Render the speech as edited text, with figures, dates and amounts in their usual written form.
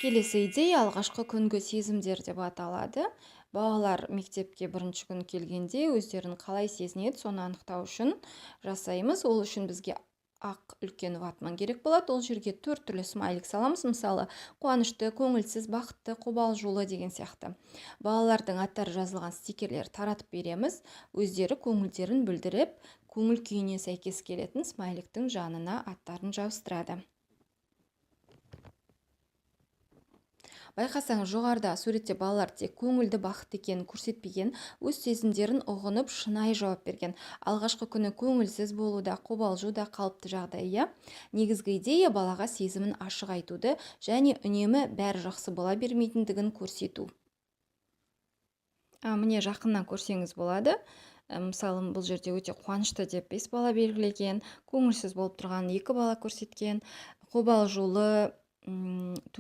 Келесі идея алғашқы күнгі сезімдер деп аталады. Балалар мектепке бірінші күн келгенде өздерін қалай сезінеді, соны анықтау үшін жасаймыз. Ол үшін бізге ақ үлкен ватман керек болады. Ол жерге 4 түрлі смайлик саламыз. Мысалы, қуанышты, көңілсіз, бақытты, қобалжулы деген сияқты. Балалардың аттары жазылған стикерлер таратып береміз. Өздері көңілдерін білдіріп, көңіл күйіне сәйкес келетін смайликтің жанына аттарын жабыстырады. Байқасаңыз, жоғарыда суретте балалар тек көңілді, бақытты екенін көрсетпеген, өз сезімдерін ұғынып, шынайы жауап берген. Алғашқы күні көңілсіз болуда, қобалжуда қалыпты жағдай. Негізгі идея балаға сезімін ашық айтуды және үнемі бәрі жақсы бола бермейтіндігін көрсету. Міне жақыннан көрсеңіз болады. Мысалы, бұл жерде өте қуанышты деп 5 бала белгілеген, көңілсіз болып тұрған 2 бала көрсеткен, қобалжулы